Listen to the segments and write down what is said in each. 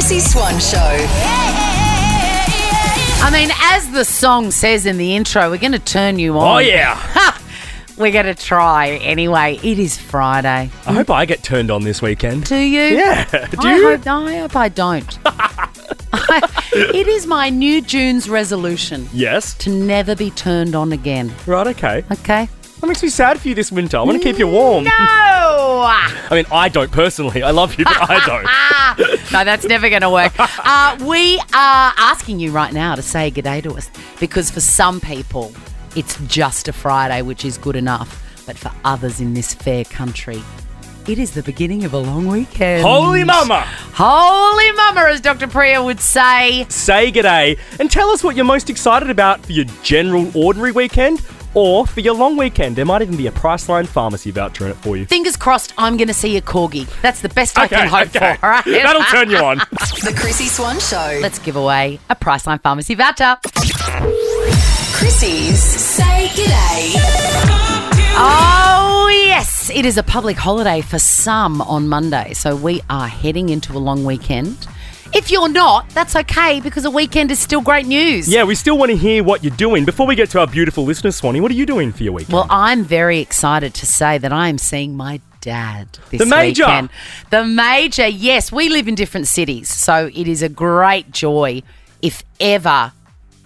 Chrissie Swan Show. I mean, as the song says in the intro, we're going to turn you on. Oh, yeah. We're going to try anyway. It is Friday. I hope I get turned on this weekend. Do you? Yeah. Do I you? hope I don't. It is my new June's resolution Yes. to never be turned on again. Right, okay. Okay? That makes me sad for you this winter. I want to keep you warm. No! I mean, I don't personally. I love you, but I don't. No, that's never going to work. We are asking you right now to say g'day to us because for some people, it's just a Friday, which is good enough. But for others in this fair country, it is the beginning of a long weekend. Holy mama! Holy mama, as Dr. Priya would say. Say g'day and tell us what you're most excited about for your general ordinary weekend or for your long weekend. There might even be a Priceline pharmacy voucher in it for you. Fingers crossed, I'm going to see a corgi. That's the best I can hope for, all right? That'll turn you on. The Chrissie Swan Show. Let's give away a Priceline pharmacy voucher. Chrissie's Say G'day. Oh, yes. It is a public holiday for some on Monday, so we are heading into a long weekend. If you're not, that's okay because a weekend is still great news. Yeah, we still want to hear what you're doing. Before we get to our beautiful listener, Swanee, what are you doing for your weekend? Well, I'm very excited to say that I am seeing my dad this The Major. weekend. The Major, yes. We live in different cities, so it is a great joy if ever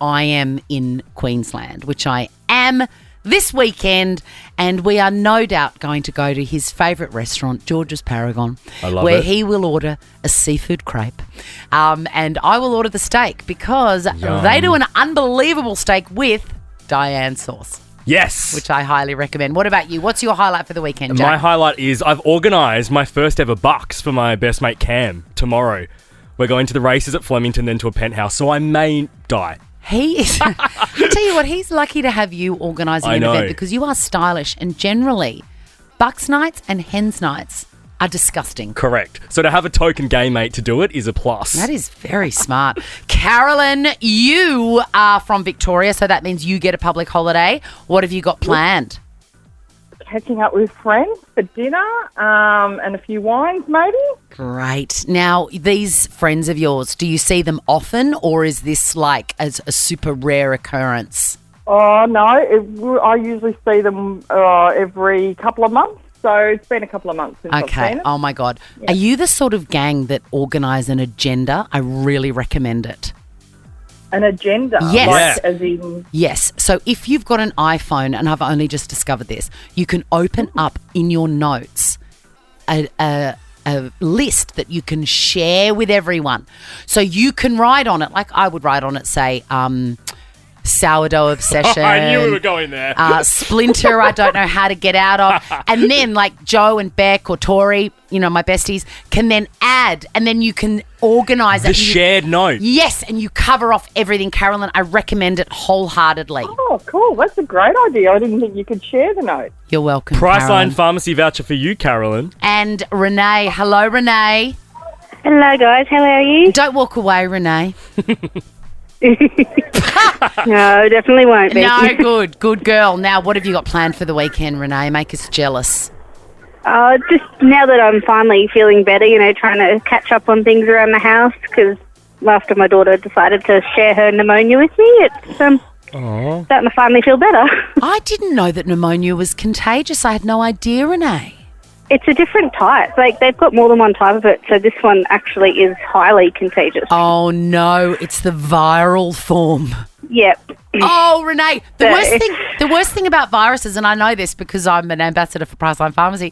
I am in Queensland, which I am this weekend, and we are no doubt going to go to his favourite restaurant, George's Paragon, where he will order a seafood crepe, and I will order the steak because they do an unbelievable steak with Diane sauce. Yes. Which I highly recommend. What about you? What's your highlight for the weekend, Jack? My highlight is I've organised my first ever bucks for my best mate Cam tomorrow. We're going to the races at Flemington, then to a penthouse, so I may die. He is. I tell you what, he's lucky to have you organising an event because you are stylish, and generally, Bucks nights and Hens nights are disgusting. Correct. So to have a token gay mate to do it is a plus. That is very smart. Carolyn, you are from Victoria, so that means you get a public holiday. What have you got planned? Catching up with friends for dinner and a few wines maybe. Great. Now, these friends of yours, do you see them often or is this like as a super rare occurrence? Oh, no. I usually see them every couple of months. So it's been a couple of months since I've seen it. Oh, my God. Yeah. Are you the sort of gang that organise an agenda? I really recommend it. An agenda? Yes. Like, as in... Yes. So if you've got an iPhone, and I've only just discovered this, you can open up in your notes a list that you can share with everyone. So you can write on it, like I would write on it, say, sourdough obsession. I knew we were going there. Splinter, I don't know how to get out of. And then like Joe and Beck or Tori, you know, my besties, can then add and then you can organise it. The shared note. Yes, and you cover off everything. Carolyn, I recommend it wholeheartedly. Oh, cool. That's a great idea. I didn't think you could share the note. You're welcome, Priceline Carolyn. pharmacy voucher for you, Carolyn. And Renee. Hello, Renee. Hello, guys. How are you? Don't walk away, Renee. No, definitely won't be. No, good girl. Now, what have you got planned for the weekend, Renee? Make us jealous. Just now that I'm finally feeling better, you know, trying to catch up on things around the house because after my daughter decided to share her pneumonia with me, it's starting to finally feel better. I didn't know that pneumonia was contagious. I had no idea, Renee. It's a different type. Like, they've got more than one type of it, so this one actually is highly contagious. Oh, no. It's the viral form. Yep. Oh, Renee, the worst thing about viruses, and I know this because I'm an ambassador for Priceline Pharmacy,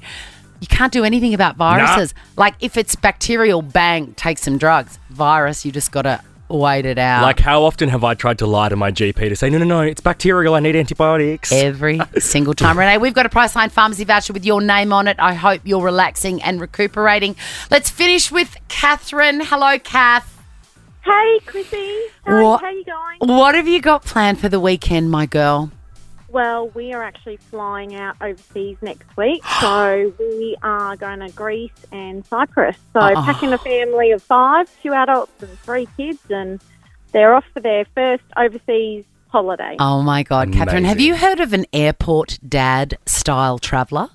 you can't do anything about viruses. Nah. Like, if it's bacterial, bang, take some drugs. Virus, you just got to wait it out. Like, how often have I tried to lie to my GP to say, no, it's bacterial, I need antibiotics? Every single time. Renee, we've got a Priceline Pharmacy voucher with your name on it. I hope you're relaxing and recuperating. Let's finish with Catherine. Hello, Kath. Hey, Chrissy. How are you going? What have you got planned for the weekend, my girl? Well, we are actually flying out overseas next week. So we are going to Greece and Cyprus. So packing a family of 5, 2 adults and 3 kids, and they're off for their first overseas holiday. Oh, my God. Amazing. Catherine, have you heard of an airport dad style traveller?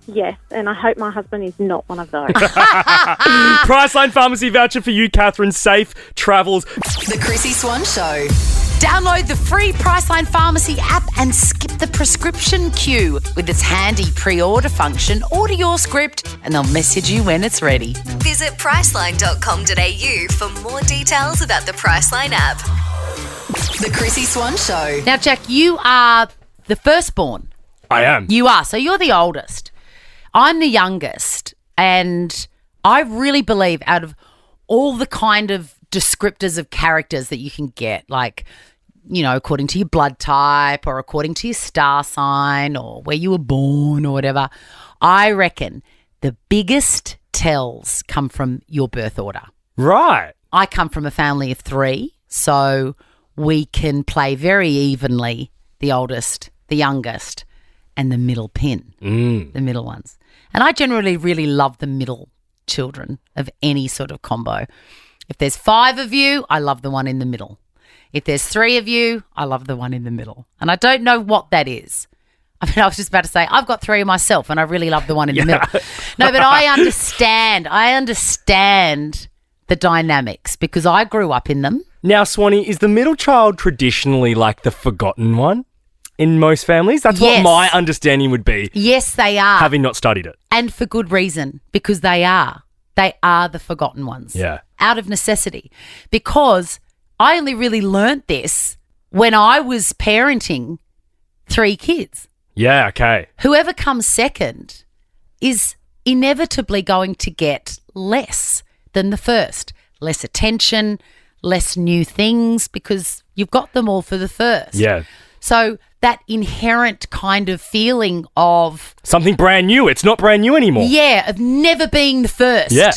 Yes, and I hope my husband is not one of those. Priceline Pharmacy voucher for you, Catherine. Safe travels. The Chrissie Swan Show. Download the free Priceline Pharmacy app and skip the prescription queue. With its handy pre-order function, order your script and they'll message you when it's ready. Visit priceline.com.au for more details about the Priceline app. The Chrissie Swan Show. Now, Jack, you are the firstborn. I am. You are. So you're the oldest. I'm the youngest. And I really believe out of all the kind of descriptors of characters that you can get, like, you know, according to your blood type or according to your star sign or where you were born or whatever, I reckon the biggest tells come from your birth order. Right. I come from a family of 3, so we can play very evenly the oldest, the youngest, and the middle pin, the middle ones. And I generally really love the middle children of any sort of combo. If there's 5 of you, I love the one in the middle. If there's 3 of you, I love the one in the middle. And I don't know what that is. I mean, I was just about to say, I've got 3 of myself and I really love the one in the middle. No, but I understand the dynamics because I grew up in them. Now, Swanee, is the middle child traditionally like the forgotten one in most families? That's Yes. what my understanding would be, Yes, they are. having not studied it. And for good reason, because they are. They are the forgotten ones. Yeah. Out of necessity. Because I only really learnt this when I was parenting 3 kids. Yeah, okay. Whoever comes second is inevitably going to get less than the first. Less attention, less new things, because you've got them all for the first. Yeah. So that inherent kind of feeling of, Something brand new. It's not brand new anymore. yeah, of never being the first. Yeah.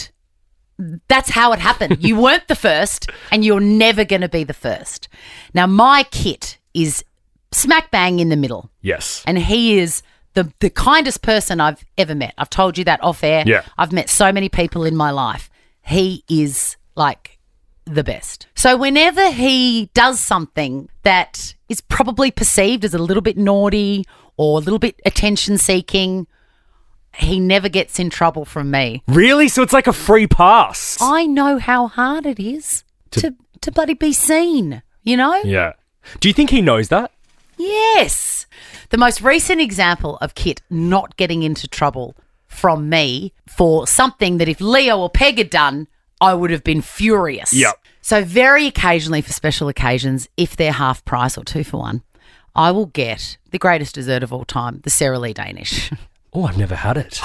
That's how it happened. You weren't the first and you're never going to be the first. Now, my Kit is smack bang in the middle. Yes. And he is the kindest person I've ever met. I've told you that off air. Yeah. I've met so many people in my life. He is like the best. So whenever he does something that is probably perceived as a little bit naughty or a little bit attention seeking, he never gets in trouble from me. Really? So it's like a free pass? I know how hard it is to bloody be seen, you know? Yeah. Do you think he knows that? Yes. The most recent example of Kit not getting into trouble from me for something that if Leo or Peg had done, I would have been furious. Yep. So very occasionally for special occasions, if they're half price or 2 for 1, I will get the greatest dessert of all time, the Sara Lee Danish. Oh, I've never had it.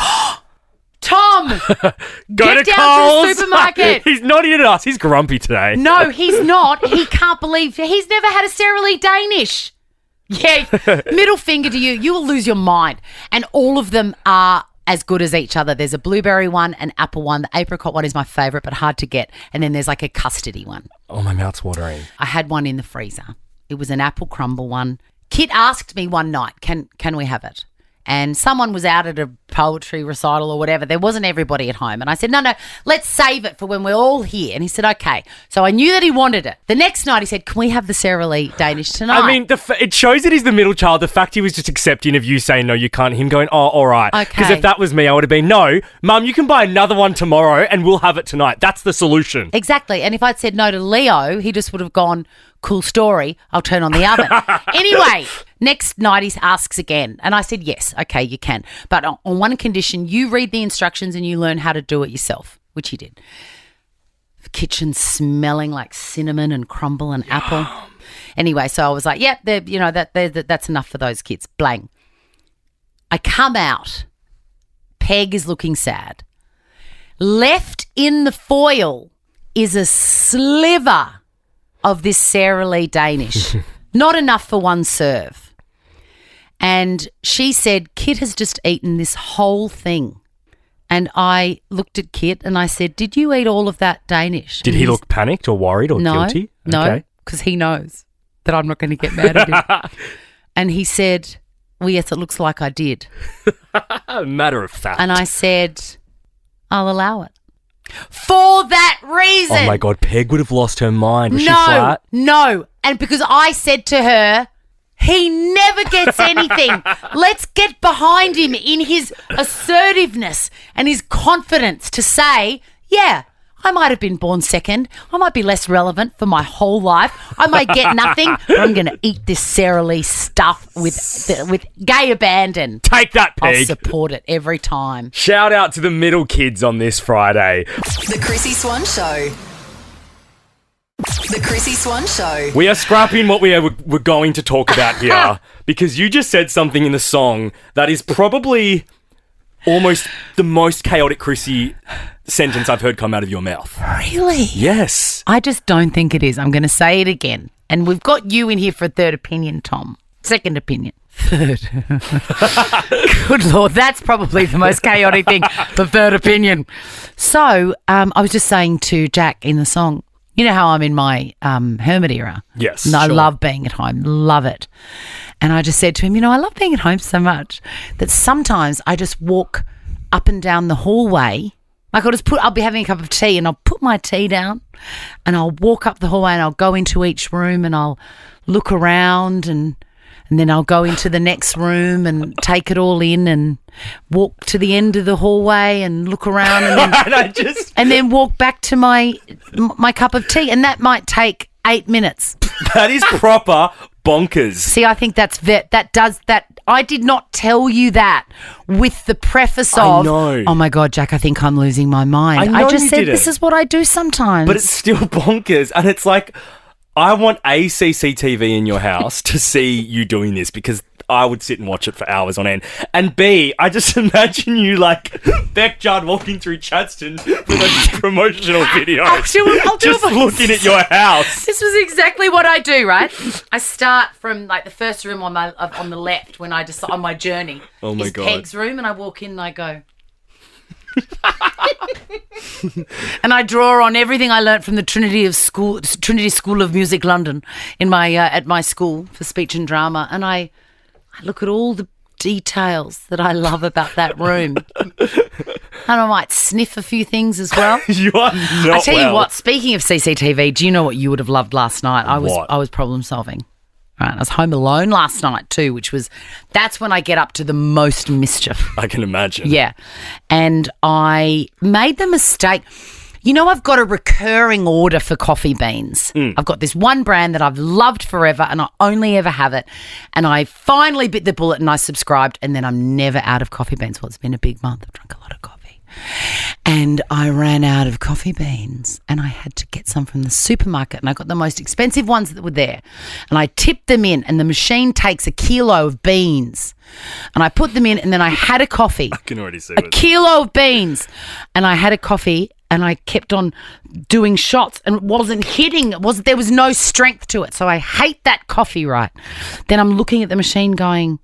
Tom! Go Get to down Coles. to the supermarket. He's not in at us. He's grumpy today. No, he's not. He can't believe he's never had a Sara Lee Danish. Yeah, middle finger to you. You will lose your mind. And all of them are as good as each other. There's a blueberry one, an apple one. The apricot one is my favourite, but hard to get. And then there's like a custardy one. Oh, my mouth's watering. I had one in the freezer. It was an apple crumble one. Kit asked me one night, can we have it? And someone was out at a poetry recital or whatever. There wasn't everybody at home. And I said, no, let's save it for when we're all here. And he said, okay. So I knew that he wanted it. The next night he said, can we have the Sara Lee Danish tonight? I mean, it shows that he's the middle child. The fact he was just accepting of you saying, no, you can't. Him going, oh, all right. Okay. Because if that was me, I would have been, no, Mum, you can buy another one tomorrow and we'll have it tonight. That's the solution. Exactly. And if I'd said no to Leo, he just would have gone, cool story, I'll turn on the oven. Anyway, next night he asks again. And I said, yes, okay, you can. But on one condition, you read the instructions and you learn how to do it yourself, which he did. Kitchen smelling like cinnamon and crumble and apple. Anyway, so I was like, yep, that's enough for those kids. Blang. I come out. Peg is looking sad. Left in the foil is a sliver of this Sara Lee Danish. Not enough for one serve. And she said, Kit has just eaten this whole thing. And I looked at Kit and I said, did you eat all of that Danish? Did he look panicked or worried or guilty? No, because he knows that I'm not going to get mad at him. And he said, well, yes, it looks like I did. Matter of fact. And I said, I'll allow it. For that reason. Oh, my God. Peg would have lost her mind. Was she flat? No. And because I said to her, He never gets anything. Let's get behind him in his assertiveness and his confidence to say, yeah, I might have been born second. I might be less relevant for my whole life. I might get nothing, but I'm going to eat this Sara Lee stuff with gay abandon. Take that, I'll pig. support it every time. Shout out to the middle kids on this Friday. The Chrissie Swan Show. The Chrissie Swan Show. We are scrapping what we're going to talk about here because you just said something in the song that is probably almost the most chaotic Chrissie sentence I've heard come out of your mouth. Really? Yes. I just don't think it is. I'm going to say it again. And we've got you in here for a third opinion, Tom. Second opinion. Third. Good Lord, that's probably the most chaotic thing, the third opinion. So I was just saying to Jack in the song, you know how I'm in my hermit era? Yes, And I sure. love being at home, love it. And I just said to him, I love being at home so much that sometimes I just walk up and down the hallway. Like I'll be having a cup of tea and I'll put my tea down and I'll walk up the hallway and I'll go into each room and I'll look around and then I'll go into the next room and take it all in and walk to the end of the hallway and look around and then, and then walk back to my cup of tea. And that might take 8 minutes. That is proper bonkers. See, I think that does that. I did not tell you that with the preface I of, know. oh my God, Jack, I think I'm losing my mind. I know just you said didn't. this is what I do sometimes. But it's still bonkers. And it's like, I want a CCTV in your house to see you doing this because I would sit and watch it for hours on end. And B, I just imagine you like Beck Judd walking through Chadstone with a promotional video. I'll do just it looking at your house. This was exactly what I do, right? I start from like the first room on the left when I decide on my journey. Oh my is God. Peg's room, and I walk in and I go. And I draw on everything I learnt from the Trinity School of Music London in my at my school for speech and drama, and I look at all the details that I love about that room. And I might sniff a few things as well. You are not I tell you well. what, speaking of CCTV, do you know what you would have loved last night? I What? was problem solving. Right, I was home alone last night too, that's when I get up to the most mischief. I can imagine. Yeah. And I made the mistake. I've got a recurring order for coffee beans. I've got this one brand that I've loved forever and I only ever have it. And I finally bit the bullet and I subscribed and then I'm never out of coffee beans. Well, it's been a big month. I've drunk a lot of coffee. And I ran out of coffee beans and I had to get some from the supermarket and I got the most expensive ones that were there. And I tipped them in and the machine takes a kilo of beans and I put them in and then I had a coffee. I can already see A kilo of beans. And I had a coffee and I kept on doing shots and it wasn't hitting. There was no strength to it. So I hate that coffee, right? Then I'm looking at the machine going,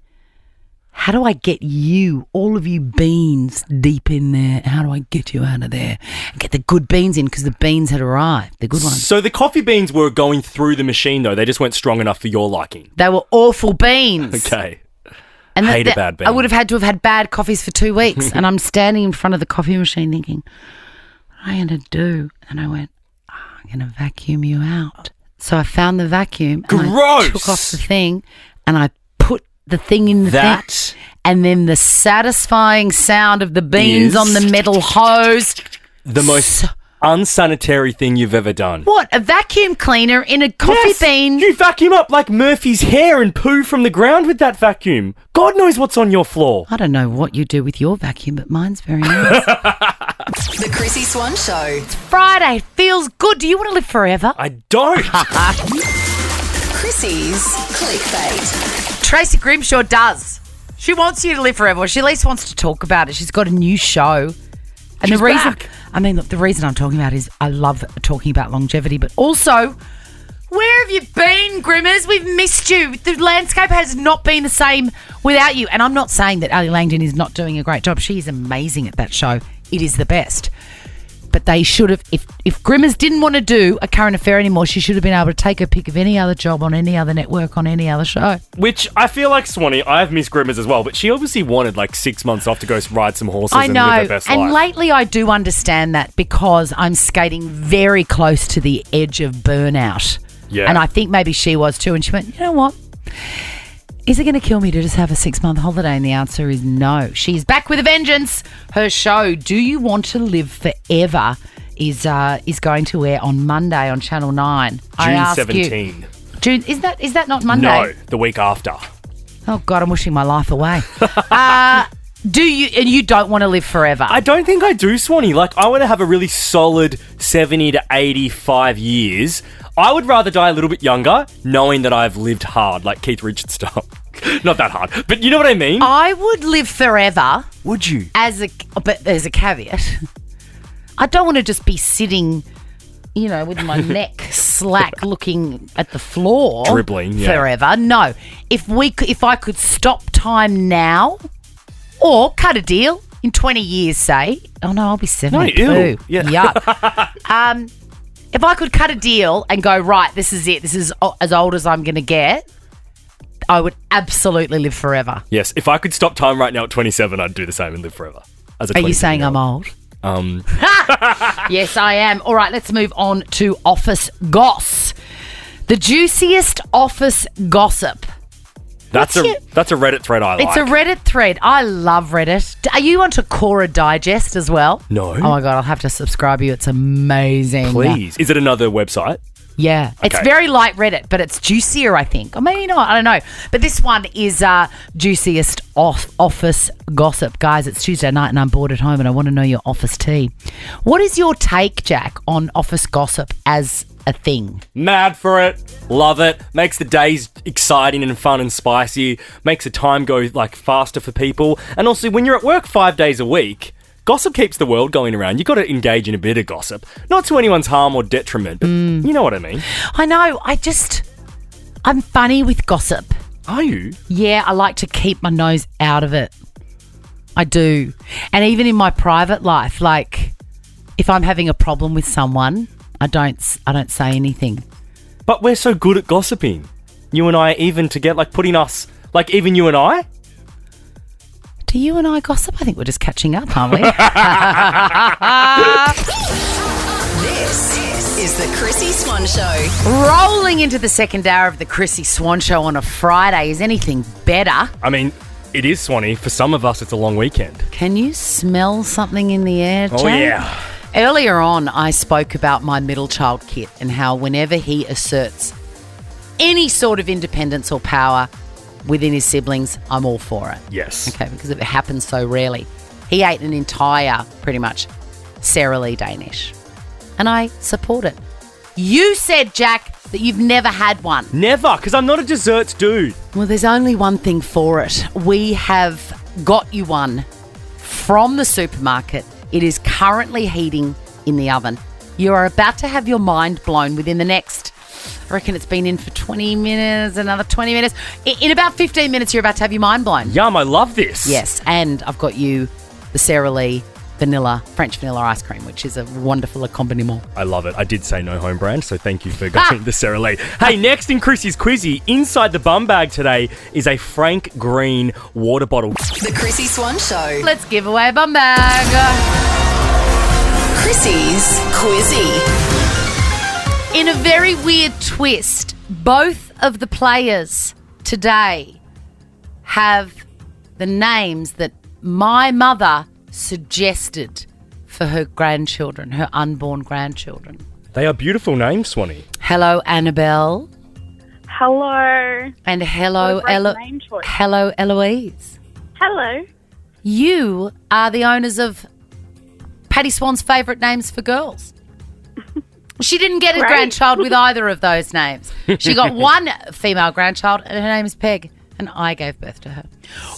how do I get you, all of you beans deep in there? How do I get you out of there? And get the good beans in because the beans had arrived, the good ones. So the coffee beans were going through the machine though. They just weren't strong enough for your liking. They were awful beans. Okay. And Hate a bad bean. I would have had to have had bad coffees for 2 weeks. And I'm standing in front of the coffee machine thinking, what am I going to do? And I went, I'm going to vacuum you out. So I found the vacuum. And I Gross. took off the thing and I put the thing in the thing. And then the satisfying sound of the beans Is on the metal hose. The most unsanitary thing you've ever done. What? A vacuum cleaner in a coffee bean? You vacuum up like Murphy's hair and poo from the ground with that vacuum. God knows what's on your floor. I don't know what you do with your vacuum, but mine's very nice. The Chrissie Swan Show. Friday, feels good. Do you want to live forever? I don't. Chrissie's Clickbait. Tracy Grimshaw does. She wants you to live forever. She at least wants to talk about it. She's got a new show. And She's the reason, back. look, the reason I'm talking about is I love talking about longevity, but also, where have you been, Grimmers? We've missed you. The landscape has not been the same without you. And I'm not saying that Ali Langdon is not doing a great job. She is amazing at that show. It is the best. But they should have, if Grimmers didn't want to do a current affair anymore, she should have been able to take her pick of any other job on any other network on any other show. Which I feel like Swanee, I have Miss Grimmers as well, but she obviously wanted like 6 months off to go ride some horses I and know, live her best and life. lately I do understand that because I'm skating very close to the edge of burnout. Yeah. And I think maybe she was too. And she went, you know what? Is it going to kill me to just have a 6-month holiday? And the answer is no. She's back with a vengeance. Her show, Do You Want to Live Forever, is going to air on Monday on Channel 9. June 17. June, is that not Monday? No, the week after. Oh, God, I'm wishing my life away. You don't want to live forever? I don't think I do, Swanee. Like, I want to have a really solid 70 to 85 years. I would rather die a little bit younger, knowing that I've lived hard, like Keith Richards style. Not that hard, but you know what I mean? I would live forever. Would you? But there's a caveat. I don't want to just be sitting, with my neck slack looking at the floor. Dribbling, yeah. Forever. No. If I could stop time now or cut a deal in 20 years, say. Oh, no, I'll be 72. No, ew. Yeah. Yuck. If I could cut a deal and go, right, this is it. This is as old as I'm going to get. I would absolutely live forever. Yes. If I could stop time right now at 27, I'd do the same and live forever. Are you saying I'm old? Yes, I am. All right, let's move on to office goss. The juiciest office gossip. That's a Reddit thread I like. It's a Reddit thread. I love Reddit. Are you onto Cora Digest as well? No. Oh, my God, I'll have to subscribe you. It's amazing. Please. Is it another website? Yeah. Okay. It's very like Reddit, but it's juicier, I think. Or maybe not. I don't know. But this one is juiciest office gossip. Guys, it's Tuesday night and I'm bored at home and I want to know your office tea. What is your take, Jack, on office gossip as a thing? Mad for it. Love it. Makes the days exciting and fun and spicy. Makes the time go faster for people. And also when you're at work 5 days a week, gossip keeps the world going around. You've got to engage in a bit of gossip. Not to anyone's harm or detriment, but you know what I mean. I know. I'm funny with gossip. Are you? Yeah, I like to keep my nose out of it. I do. And even in my private life, if I'm having a problem with someone, I don't say anything. But we're so good at gossiping. You and I, even to get putting us, even you and I. Do you and I gossip? I think we're just catching up, aren't we? This is the Chrissie Swan Show. Rolling into the second hour of the Chrissie Swan Show on a Friday. Is anything better? I mean, it is, Swanee. For some of us, it's a long weekend. Can you smell something in the air, Jack? Oh, yeah. Earlier on, I spoke about my middle child, Kit, and how whenever he asserts any sort of independence or power within his siblings, I'm all for it. Yes. Okay, because it happens so rarely. He ate an entire, pretty much, Sara Lee Danish. And I support it. You said, Jack, that you've never had one. Never, because I'm not a desserts dude. Well, there's only one thing for it. We have got you one from the supermarket. It is currently heating in the oven. You are about to have your mind blown within the next, I reckon it's been in for 20 minutes, another 20 minutes. In about 15 minutes, you're about to have your mind blown. Yum, I love this. Yes, and I've got you the Sara Lee French vanilla ice cream, which is a wonderful accompaniment. I love it. I did say no home brand, so thank you for going the Sara Lee. Hey, next in Chrissie's Quizzy, inside the bum bag today is a Frank Green water bottle. The Chrissie Swan Show. Let's give away a bum bag. Chrissie's Quizzy. In a very weird twist, both of the players today have the names that my mother suggested for her grandchildren, her unborn grandchildren. They are beautiful names, Swanee. Hello, Annabelle. Hello. And hello, hello, Eloise. Hello. You are the owners of Patty Swan's favourite names for girls. She didn't get a grandchild with either of those names. She got one female grandchild and her name is Peg, and I gave birth to her.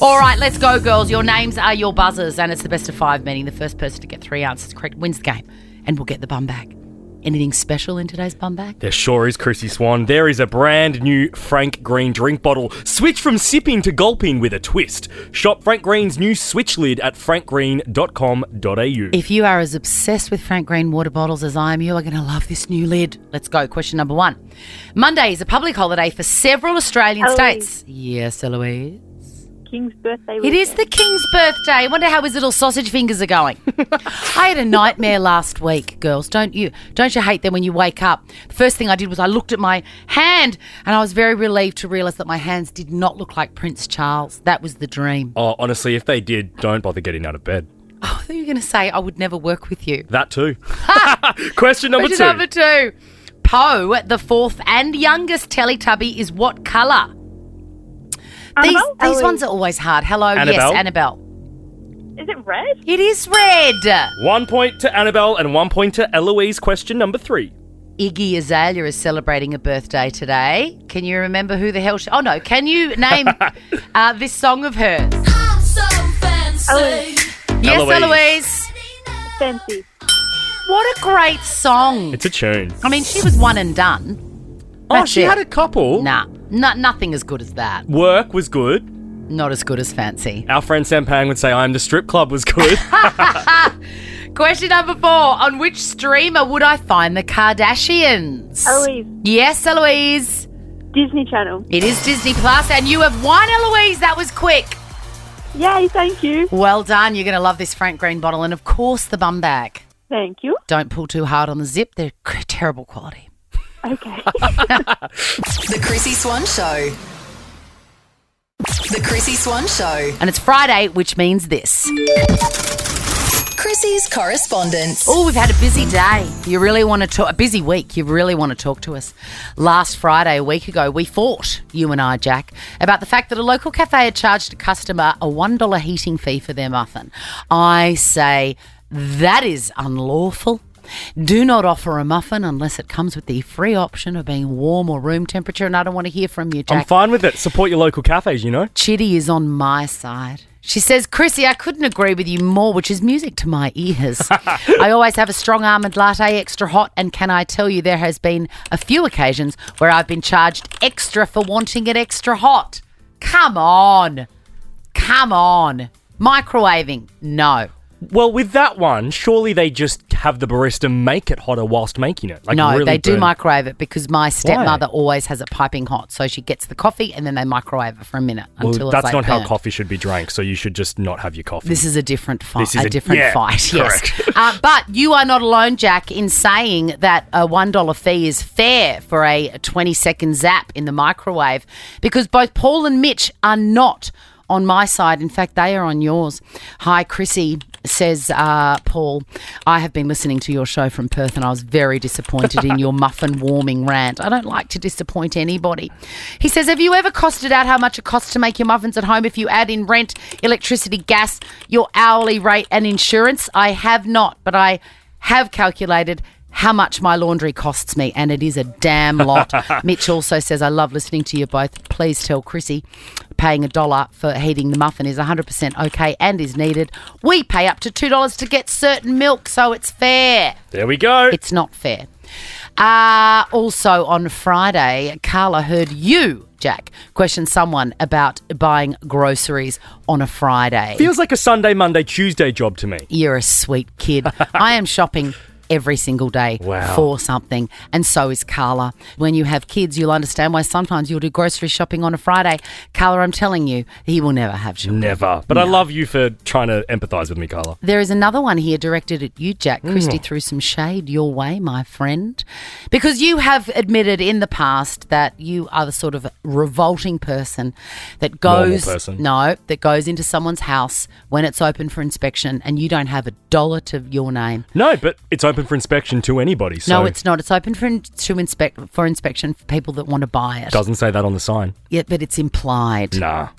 All right, let's go, girls. Your names are your buzzers, and it's the best of 5, meaning the first person to get 3 answers correct wins the game, and we'll get the bum bag. Anything special in today's bum bag? There sure is, Chrissy Swan. There is a brand new Frank Green drink bottle. Switch from sipping to gulping with a twist. Shop Frank Green's new switch lid at frankgreen.com.au. If you are as obsessed with Frank Green water bottles as I am, you are going to love this new lid. Let's go. Question number 1. Monday is a public holiday for several Australian states. Yes, Eloise? King's birthday It weekend. is the King's birthday. I wonder how his little sausage fingers are going. I had a nightmare last week, girls. Don't you hate them when you wake up? The first thing I did was I looked at my hand and I was very relieved to realise that my hands did not look like Prince Charles. That was the dream. Oh, honestly, if they did, don't bother getting out of bed. Oh, I thought you were going to say I would never work with you. That too. Question number Question two. number 2. Poe, the fourth and youngest Teletubby, is what colour? These Annabelle? ones are always hard. Hello, Annabelle? yes, Annabelle. Is it red? It is red. 1 point to Annabelle and 1 point to Eloise. Question number 3. Iggy Azalea is celebrating a birthday today. Can you remember who the hell she... Oh, no. Can you name this song of hers? Eloise. Yes, Eloise. Eloise. Fancy. What a great song. It's a tune. I mean, she was one and done. Oh, That's she it. had a couple. Nah, nothing as good as that. Work was good. Not as good as Fancy. Our friend Sampang would say, I'm the strip club was good. Question number 4. On which streamer would I find the Kardashians? Eloise. Yes, Eloise. Disney Channel. It is Disney Plus, and you have won, Eloise. That was quick. Yay, thank you. Well done. You're going to love this Frank Green bottle, and of course the bum bag. Thank you. Don't pull too hard on the zip. They're terrible quality. Okay. The Chrissie Swan Show. The Chrissie Swan Show. And it's Friday, which means this. Chrissie's correspondence. Oh, we've had a busy day. You really want to talk, a busy week. You really want to talk to us. Last Friday, a week ago, we fought, you and I, Jack, about the fact that a local cafe had charged a customer a $1 heating fee for their muffin. I say that is unlawful. Do not offer a muffin unless it comes with the free option of being warm or room temperature, and I don't want to hear from you, Jack. I'm fine with it. Support your local cafes, you know. Chitty is on my side. She says, Chrissy, I couldn't agree with you more, which is music to my ears. I always have a strong almond latte, extra hot, and can I tell you there has been a few occasions where I've been charged extra for wanting it extra hot. Come on. Come on. Microwaving, no. Well, with that one, surely they just have the barista make it hotter whilst making it. Like No, really they do burn- microwave it because my stepmother always has it piping hot. So she gets the coffee and then they microwave it for a minute until Well, it's that's not how burnt. coffee should be drank, so you should just not have your coffee. This is a different fight. This is a different yeah, fight, yes. correct. But you are not alone, Jack, in saying that a $1 fee is fair for a 20-second zap in the microwave because both Paul and Mitch are not on my side. In fact, they are on yours. Hi, Chrissy, says Paul. I have been listening to your show from Perth and I was very disappointed in your muffin warming rant. I don't like to disappoint anybody. He says, have you ever costed out how much it costs to make your muffins at home if you add in rent, electricity, gas, your hourly rate and insurance? I have not, but I have calculated how much my laundry costs me, and it is a damn lot. Mitch also says, I love listening to you both. Please tell Chrissy paying $1 for heating the muffin is 100% okay and is needed. We pay up to $2 to get certain milk, so it's fair. There we go. It's not fair. Also on Friday, Carla heard you, Jack, question someone about buying groceries on a Friday. Feels like a Sunday, Monday, Tuesday job to me. You're a sweet kid. I am shopping every single day for something, and so is Carla. When you have kids, you'll understand why sometimes you'll do grocery shopping on a Friday. Carla, I'm telling you, he will never have children. Never. But I love you for trying to empathise with me, Carla. There is another one here directed at you, Jack. Christy threw some shade your way, my friend, because you have admitted in the past that you are the sort of revolting person that goes that goes into someone's house when it's open for inspection and you don't have $1 to your name. No, but it's open for inspection to anybody. So No, it's not. It's open for inspection for people that want to buy it. Doesn't say that on the sign. Yeah, but it's implied. Nah.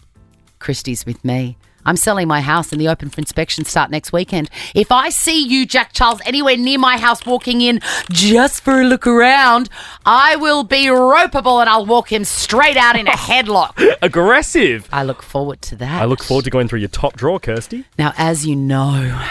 Christy's with me. I'm selling my house and the open for inspection start next weekend. If I see you, Jack Charles, anywhere near my house walking in just for a look around, I will be ropeable and I'll walk him straight out in a headlock. Aggressive. I look forward to that. I look forward to going through your top drawer, Kirsty. Now, as you know,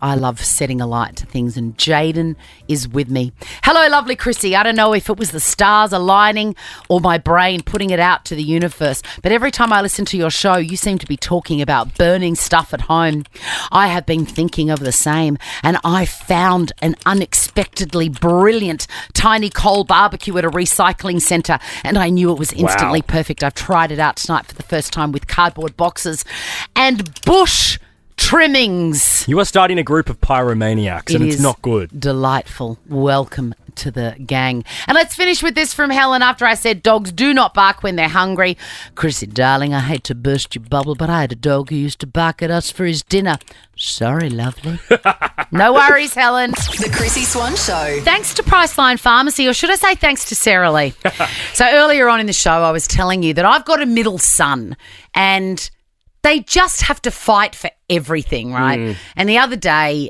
I love setting a light to things, and Jaden is with me. Hello, lovely Chrissie. I don't know if it was the stars aligning or my brain putting it out to the universe, but every time I listen to your show, you seem to be talking about burning stuff at home. I have been thinking of the same, and I found an unexpectedly brilliant tiny coal barbecue at a recycling centre, and I knew it was instantly perfect. I've tried it out tonight for the first time with cardboard boxes and bush trimmings. You are starting a group of pyromaniacs, and it's not good. Delightful. Welcome to the gang. And let's finish with this from Helen after I said dogs do not bark when they're hungry. Chrissie, darling, I hate to burst your bubble, but I had a dog who used to bark at us for his dinner. Sorry, lovely. No worries, Helen. The Chrissie Swan Show. Thanks to Priceline Pharmacy, or should I say thanks to Sarah Lee. So earlier on in the show, I was telling you that I've got a middle son, and they just have to fight for everything, right? And the other day,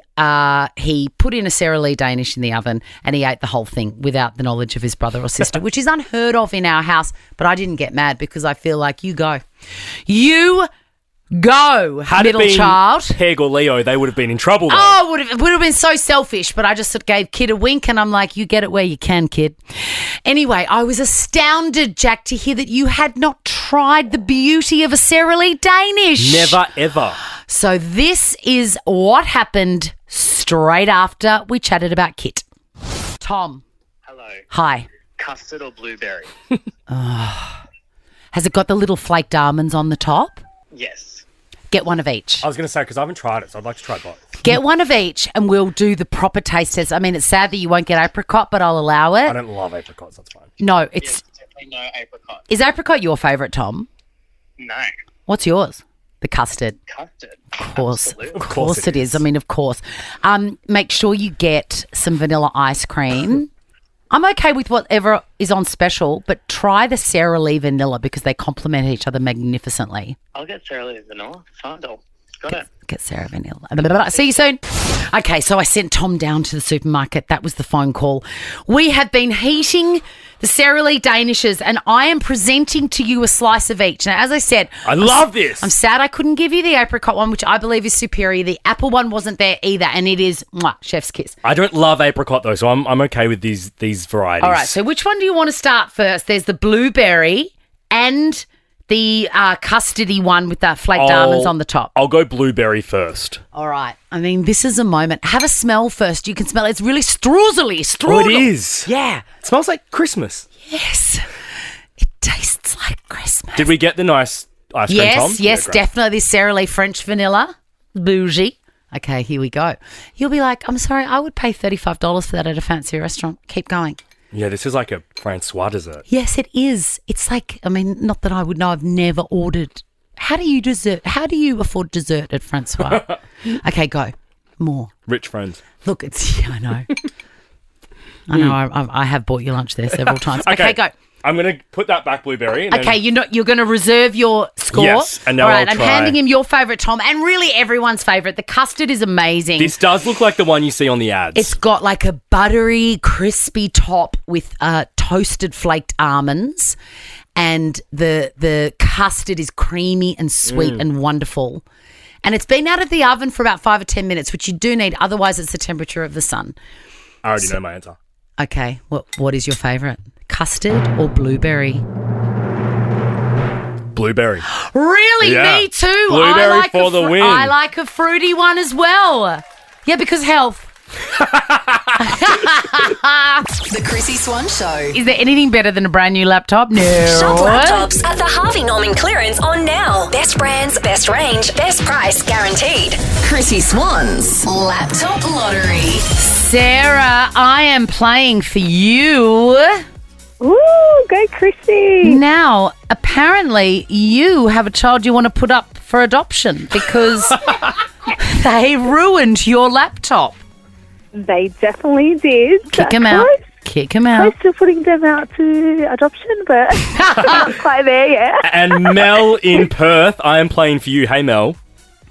he put in a Sarah Lee Danish in the oven and he ate the whole thing without the knowledge of his brother or sister, which is unheard of in our house. But I didn't get mad because I feel like you go. You go, Had middle it been child. Peg or Leo, they would have been in trouble, though. Oh, it would have been so selfish, but I just sort of gave Kid a wink and I'm like, you get it where you can, kid. Anyway, I was astounded, Jack, to hear that you had not tried the beauty of a Sarah Lee Danish. Never, ever. So this is what happened straight after we chatted about Kit. Tom. Hello. Hi. Custard or blueberry? Has it got the little flaked almonds on the top? Yes. Get one of each. I was going to say, because I haven't tried it, so I'd like to try both. Get one of each and we'll do the proper taste test. I mean, it's sad that you won't get apricot, but I'll allow it. I don't love apricots, that's fine. No, Yes, it's... definitely no apricot. Is apricot your favourite, Tom? No. What's yours? The custard. Custard. Of course. Absolutely. Of course it is. I mean, of course. Make sure you get some vanilla ice cream. I'm okay with whatever is on special, but try the Sarah Lee vanilla because they complement each other magnificently. I'll get Sarah Lee vanilla. Fine, doll. Got it. Get Sarah vanilla. See you soon. Okay, so I sent Tom down to the supermarket. That was the phone call. We have been heating the Sarah Lee Danishes, and I am presenting to you a slice of each. Now, as I said, I love this. I'm sad I couldn't give you the apricot one, which I believe is superior. The apple one wasn't there either, and it is chef's kiss. I don't love apricot, though, so I'm okay with these varieties. All right, so which one do you want to start first? There's the blueberry and the custardy one with the flaked almonds on the top. I'll go blueberry first. All right. I mean, this is a moment. Have a smell first. You can smell it. It's really strudely. Oh, it is. Yeah. It smells like Christmas. Yes. It tastes like Christmas. Did we get the nice ice cream, Tom? Yes, Great. definitely. Sarah Lee French vanilla. Bougie. Okay, here we go. You'll be like, I'm sorry, I would pay $35 for that at a fancy restaurant. Keep going. Yeah, this is like a Francois dessert. Yes, it is. It's like, I mean, not that I would know. I've never ordered. How do you afford dessert at Francois? Okay, go. More. Rich friends. Look, it's, I know. I know, I have bought you lunch there several times. Okay, go. I'm going to put that back, blueberry. And Okay, you're going to reserve your score. Yes, and now all right, I'll I'm try. handing him your favourite, Tom, and really everyone's favourite. The custard is amazing. This does look like the one you see on the ads. It's got like a buttery, crispy top with toasted flaked almonds, and the custard is creamy and sweet and wonderful. And it's been out of the oven for about 5 or 10 minutes, which you do need. Otherwise, it's the temperature of the sun. I already know my answer. Okay, what is your favourite? Custard or blueberry? Blueberry. Really? Yeah. Me too. Blueberry I like for the win. I like a fruity one as well. Yeah, because health. The Chrissie Swan Show. Is there anything better than a brand new laptop? No. Shop laptops at the Harvey Norman clearance on now. Best brands, best range, best price guaranteed. Chrissie Swan's Laptop Lottery. Sarah, I am playing for you. Ooh, go Chrissie. Now, apparently you have a child you want to put up for adoption because they ruined your laptop. They definitely did. Kick him out. Kick him Close out. to putting them out to adoption, but not quite there yet. And Mel in Perth, I am playing for you. Hey, Mel.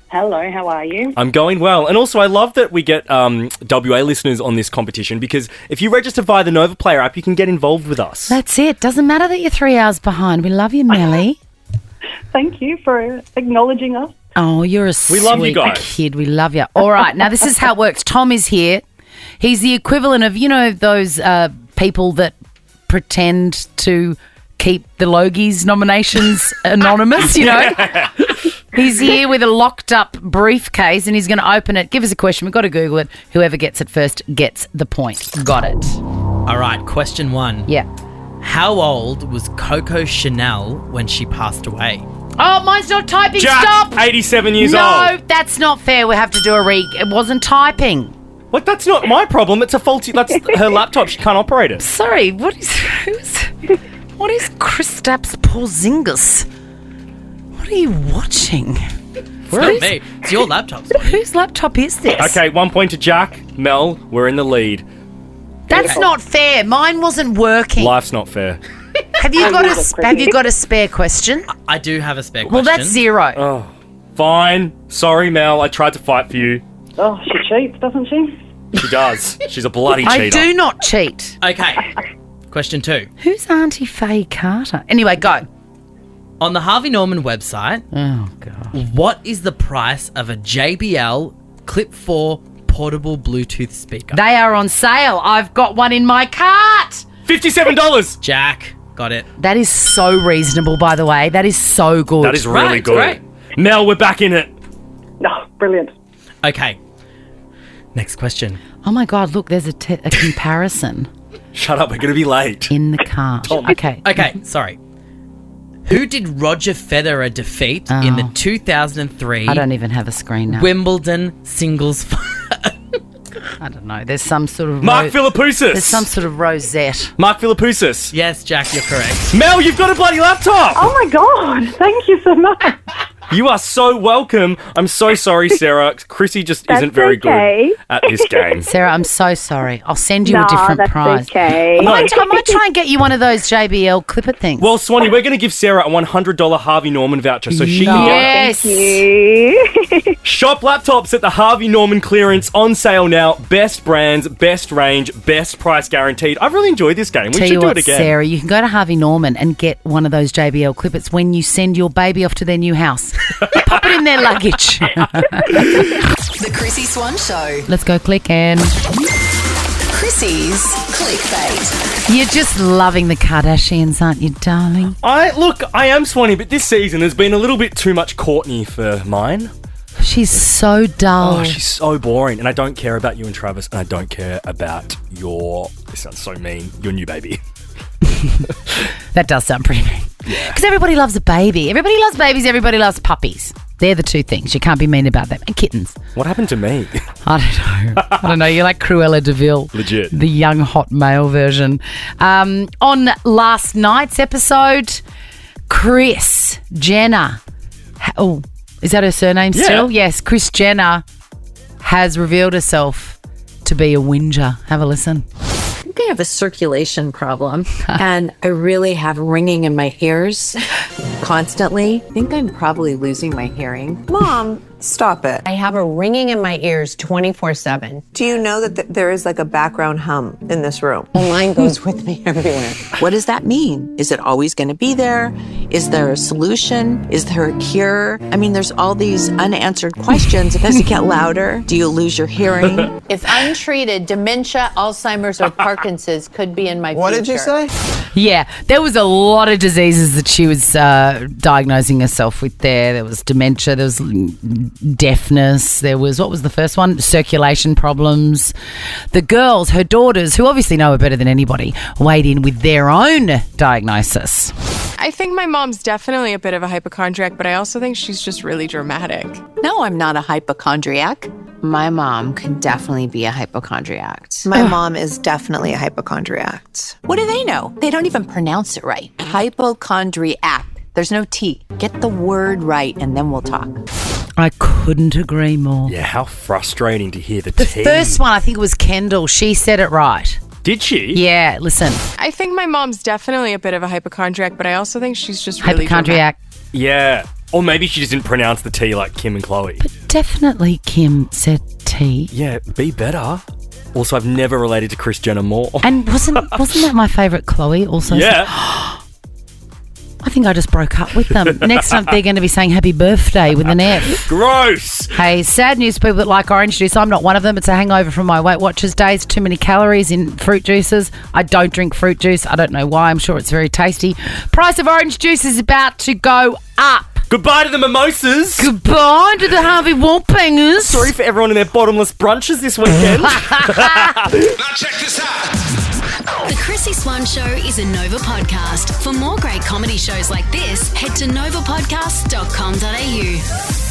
Hello, how are you? I'm going well. And also, I love that we get WA listeners on this competition because if you register via the Nova Player app, you can get involved with us. That's it. Doesn't matter that you're 3 hours behind. We love you, Melly. Thank you for acknowledging us. Oh, you're a We love you sweet guys. kid. We love you. All right. Now, this is how it works. Tom is here. He's the equivalent of, those people that pretend to keep the Logies nominations anonymous, He's here with a locked up briefcase and he's going to open it. Give us a question. We've got to Google it. Whoever gets it first gets the point. Got it. All right, question 1. Yeah. How old was Coco Chanel when she passed away? Oh, mine's not typing. Jack, Stop. 87 years No, old. that's not fair. We have to do a It wasn't typing. What? That's not my problem. It's a faulty. That's her laptop. She can't operate it. Sorry, what is Kristaps Porzingis? What are you watching? It's not me. It's your laptop. Whose laptop is this? Okay, 1 point to Jack. Mel, we're in the lead. That's not fair. Mine wasn't working. Life's not fair. Have you got a spare question? I do have a spare question. Well, that's 0. Oh, fine. Sorry, Mel. I tried to fight for you. Oh, she cheats, doesn't she? She does. She's a bloody cheater. I do not cheat. Okay. Question 2. Who's Auntie Faye Carter? Anyway, go. On the Harvey Norman website, Oh, God. what is the price of a JBL Clip 4 portable Bluetooth speaker? They are on sale. I've got one in my cart. $57. Jack, got it. That is so reasonable, by the way. That is so good. That is really Right, good. right. Mel, we're back in it. No, brilliant. Okay. Next question. Oh, my God. Look, there's a comparison Shut up. We're going to be late. in the cart. Okay. Okay, sorry. Who did Roger Federer defeat in the 2003 I don't even have a screen now. Wimbledon singles I don't know. There's some sort of Mark Philippoussis. There's some sort of rosette. Mark Philippoussis. Yes, Jack, you're correct. Mel, you've got a bloody laptop. Oh my God! Thank you so much. You are so welcome. I'm so sorry, Sarah. Chrissy just isn't very okay. good at this game. Sarah, I'm so sorry. I'll send you a No, different that's prize. okay. I might try and get you one of those JBL clipper things. Well, Swanee, we're going to give Sarah a $100 Harvey Norman voucher so she can yes. You. shop laptops at the Harvey Norman clearance on sale now. Best brands, best range, best price guaranteed. I've really enjoyed this game. We Tell should you do what, it again. Sarah, you can go to Harvey Norman and get one of those JBL clippers when you send your baby off to their new house. Pop it in their luggage. The Chrissy Swan Show. Let's go click and Chrissy's Clickbait. you're just loving the Kardashians, aren't you, darling? I am Swanee, but this season has been a little bit too much Courtney for mine. She's so dull. Oh, she's so boring. And I don't care about you and Travis, and I don't care about this sounds so mean, your new baby. That does sound pretty mean. Because everybody loves a baby. Everybody loves babies. Everybody loves puppies. They're the two things. You can't be mean about them. And kittens. What happened to me? I don't know. You're like Cruella de Vil. Legit. The young hot male version. On last night's episode, Kris Jenner. Oh, is that her surname still? Yes, Kris Jenner has revealed herself to be a whinger. Have a listen. I think I have a circulation problem and I really have ringing in my ears constantly. I think I'm probably losing my hearing. Mom, stop it. I have a ringing in my ears 24/7. Do you know that there is like a background hum in this room? Well, mine goes with me everywhere. What does that mean? Is it always going to be there? Is there a solution? Is there a cure? I mean, there's all these unanswered questions. Does it get louder? Do you lose your hearing? If untreated, dementia, Alzheimer's, or Parkinson's could be in my future. What did you say? Yeah, there was a lot of diseases that she was diagnosing herself with there. There was dementia, there was deafness, there was, what was the first one? Circulation problems. The girls, her daughters, who obviously know her better than anybody, weighed in with their own diagnosis. I think my mom's definitely a bit of a hypochondriac, but I also think she's just really dramatic. No, I'm not a hypochondriac. My mom could definitely be a hypochondriac. My mom is definitely a hypochondriac. What do they know? They don't even pronounce it right. Hypochondriac. There's no T. Get the word right and then we'll talk. I couldn't agree more. Yeah, how frustrating to hear the The T. first one, I think it was Kendall. She said it right. Did she? Yeah, listen. I think my mom's definitely a bit of a hypochondriac, but I also think she's just really Hypochondriac. Yeah. Or maybe she just didn't pronounce the T like Kim and Chloe. But definitely Kim said T. Yeah, be better. Also, I've never related to Kris Jenner more. And wasn't that my favourite Chloe also? Yeah. I've think I just broke up with them. Next time they're going to be saying happy birthday with an F. Gross. Hey, sad news, people that like orange juice. I'm not one of them. It's a hangover from my Weight Watchers days. Too many calories in fruit juices. I don't drink fruit juice. I don't know why. I'm sure it's very tasty. Price of orange juice is about to go up. Goodbye to the mimosas. Goodbye to the Harvey Wallbangers. Sorry for everyone in their bottomless brunches this weekend. Now check this out. The Chrissie Swan Show is a Nova podcast. For more great comedy shows like this, head to novapodcast.com.au.